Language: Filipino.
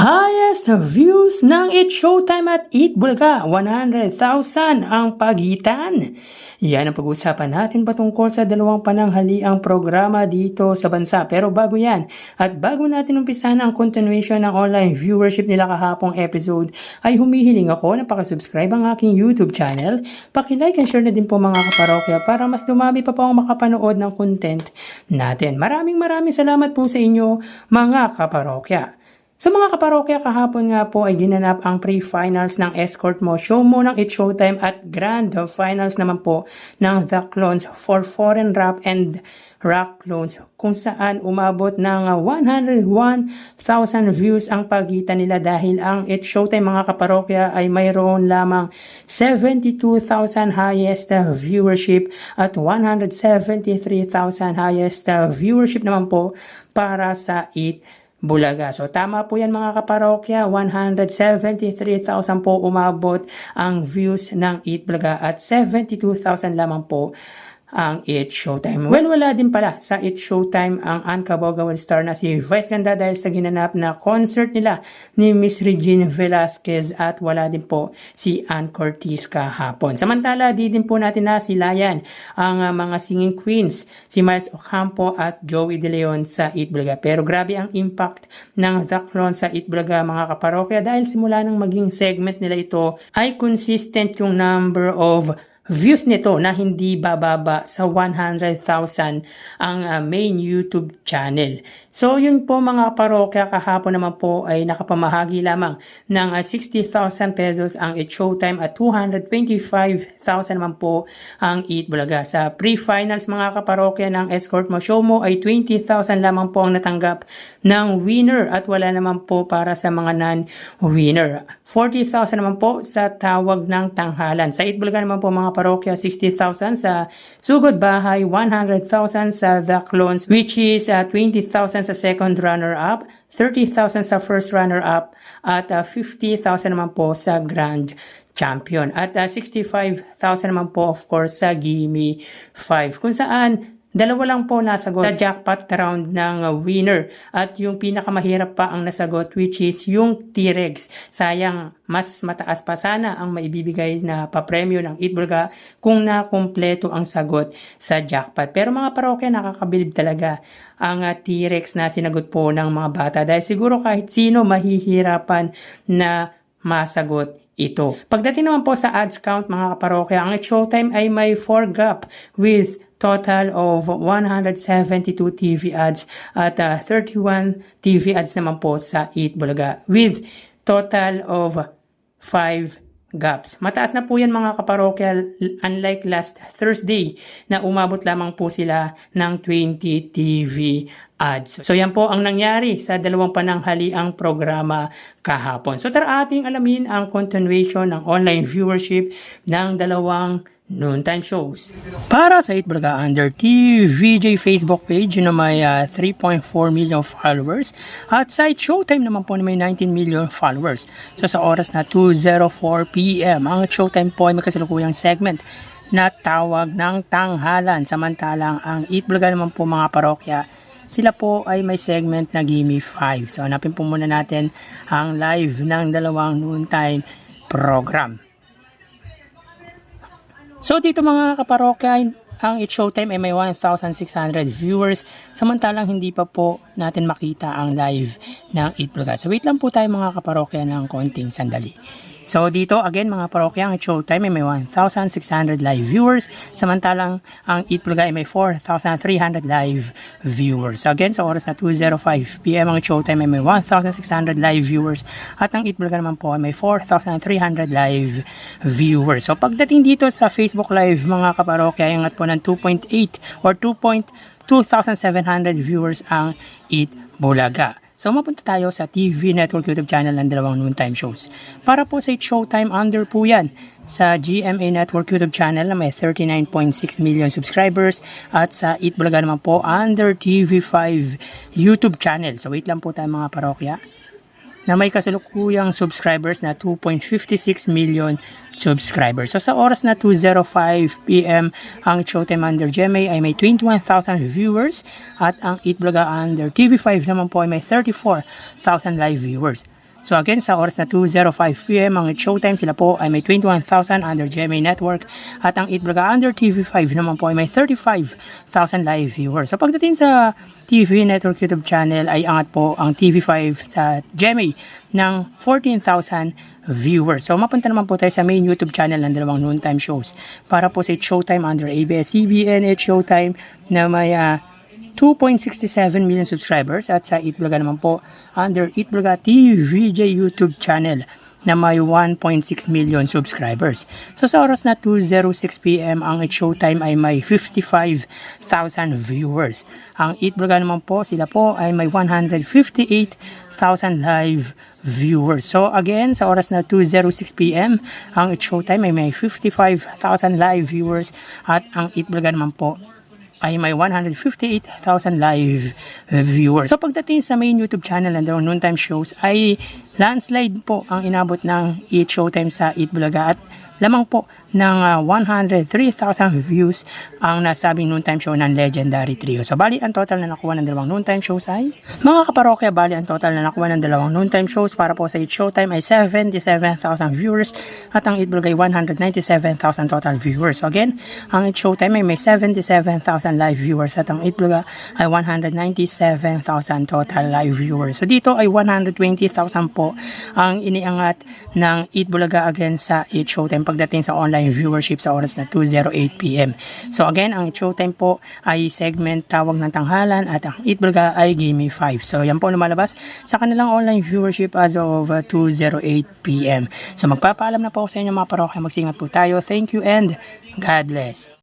Highest views ng It Showtime at Eat Bulaga, 100,000 ang pagitan. Yan ang pag-uusapan natin patungkol sa dalawang pananghaliang programa dito sa bansa. Pero bago yan, at bago natin umpisahan ang continuation ng online viewership nila kahapong episode, ay humihiling ako na pakasubscribe ang aking YouTube channel. Pakilike and share na din po mga kaparokya para mas dumami pa po ang makapanood ng content natin. Maraming salamat po sa inyo mga kaparokya. Sa mga kaparokya, kahapon nga po ay ginanap ang pre-finals ng Escort Mo, Show Mo ng It Showtime at Grand Finals naman po ng The Clones for Foreign Rap and Rock Clones kung saan umabot ng 101,000 views ang pagitan nila dahil ang It Showtime mga kaparokya ay mayroon lamang 72,000 highest viewership at 173,000 highest viewership naman po para sa It Bulaga. So tama po yan mga kaparokya, 173,000 po umabot ang views ng Eat Bulaga at 72,000 lamang po ang It Showtime. Well, wala din pala sa It Showtime ang Unkabogawan star na si Vice Ganda dahil sa ginanap na concert nila ni Miss Regine Velasquez at wala din po si Ann Curtis kahapon. Samantala, di din po natin na silayan ang mga singing queens, si Miles Ocampo at Joey De Leon sa Eat Bulaga. Pero grabe ang impact ng The Clone sa Eat Bulaga mga kaparokya dahil simula nang maging segment nila ito ay consistent yung number of views nito na hindi bababa sa 100,000 ang main YouTube channel. So yun po mga parokya, kahapon naman po ay nakapamahagi lamang ng 60,000 pesos ang It Showtime at 225,000 naman po ang Eat Bulaga. Sa pre-finals mga kaparokya ng Escort Mo Show Mo ay 20,000 lamang po ang natanggap ng winner at wala naman po para sa mga non-winner. 40,000 naman po sa tawag ng tanghalan. Sa Eat Bulaga naman po mga parokya, 60,000 sa Sugod Bahay, 100,000 sa The Clones, which is 20,000 sa second runner-up, 30,000 sa first runner-up, at 50,000 naman po sa grand champion. At 65,000 naman po of course sa Gimme 5. Kung saan dalawa lang po nasagot sa jackpot round ng winner at yung pinakamahirap pa ang nasagot which is yung T-Rex. Sayang, mas mataas pa sana ang maibibigay na papremyo ng Eat Bulaga kung nakumpleto ang sagot sa jackpot. Pero mga parokya, nakakabilib talaga ang T-Rex na sinagot po ng mga bata dahil siguro kahit sino mahihirapan na masagot ito. Pagdating naman po sa ads count mga kaparokya, ang It Showtime ay may 4 gap with total of 172 TV ads at 31 TV ads naman po sa Eat Bulaga with total of 5 gaps. Mataas na po yan mga kaparokya, unlike last Thursday na umabot lamang po sila ng 20 TV ads. So yan po ang nangyari sa dalawang pananghaliang programa kahapon. So tara ating alamin ang continuation ng online viewership ng dalawang noontime shows. Para sa Eat Bulaga under TVJ Facebook page na may 3.4 million followers at sa It Showtime naman po na may 19 million followers. So sa oras na 2:04 PM, ang Showtime po ay may kasalukuyang segment na tawag ng tanghalan. Samantalang ang Eat Bulaga naman po mga parokya, sila po ay may segment na Gimme 5. So hanapin po muna natin ang live ng dalawang noontime program. So dito mga kaparokya, ang It Showtime ay may 1,600 viewers samantalang hindi pa po natin makita ang live ng Eat Bulaga. So wait lang po tayo mga kaparokya ng konting sandali. So dito again mga parokya, ang It Showtime ay may 1,600 live viewers samantalang ang Eat Bulaga ay may 4,300 live viewers. So again sa oras na 2:05 PM, ang It Showtime ay may 1,600 live viewers at ang Eat Bulaga naman po ay may 4,300 live viewers. So pagdating dito sa Facebook Live mga kaparokya, ay angat po ng 2.8 or 2,700 viewers ang Eat Bulaga. So mapunta tayo sa TV Network YouTube channel ng dalawang noontime shows. Para po sa It Showtime, under po yan sa GMA Network YouTube channel na may 39.6 million subscribers at sa Eat Bulaga naman po under TV5 YouTube channel. So wait lang po tayo mga parokya, na may kasalukuyang subscribers na 2.56 million subscribers. So sa oras na 2:05 PM, ang Showtime under GMA ay may 21,000 viewers at ang Eat Bulaga under TV5 naman po ay may 34,000 live viewers. So again, sa oras na 2:05 PM ang It's Showtime, sila po ay may 21,000 under GMA Network at ang Eat Bulaga under TV5 naman po ay may 35,000 live viewers. So pagdating sa TV Network YouTube channel ay angat po ang TV5 sa GMA ng 14,000 viewers. So mapunta naman po tayo sa main YouTube channel ng dalawang noontime shows para po sa It's Showtime under ABS-CBN, It's Showtime na may 2.67 million subscribers at sa Eat Bulaga naman po under Eat Bulaga TVJ YouTube channel na may 1.6 million subscribers. So sa oras na 2:06 PM ang It's Showtime ay may 55,000 viewers. Ang Eat Bulaga naman po, sila po ay may 158,000 live viewers. So again, sa oras na 2:06 PM ang It's Showtime ay may 55,000 live viewers at ang Eat Bulaga naman po ay may 158,000 live viewers. So pagdating sa main YouTube channel ng dalawang noontime shows ay landslide po ang inabot ng Eat Showtime sa Eat Bulaga at lamang po ng 103,000 views ang nasabing noontime show ng Legendary Trio. So bali ang total na nakuha ng dalawang noontime shows ay mga kaparokya, bali ang total na nakuha ng dalawang noontime shows para po sa Eat Showtime ay 77,000 viewers at ang Eat Bulaga ay 197,000 total viewers. So again, ang Eat Showtime ay may 77,000 live viewers at ang Eat Bulaga ay 197,000 total live viewers. So dito ay 120,000 po ang iniangat ng Eat Bulaga against sa Eat Showtime pagdating sa online viewership sa oras na 2:08 PM. So again, ang It's Showtime po ay segment Tawag ng Tanghalan at ang Eat Bulaga ay Gimme 5. So yan po lumalabas sa kanilang online viewership as of 2:08 PM. So magpapaalam na po ako sa inyo mga parokya, magsingat po tayo. Thank you and God bless.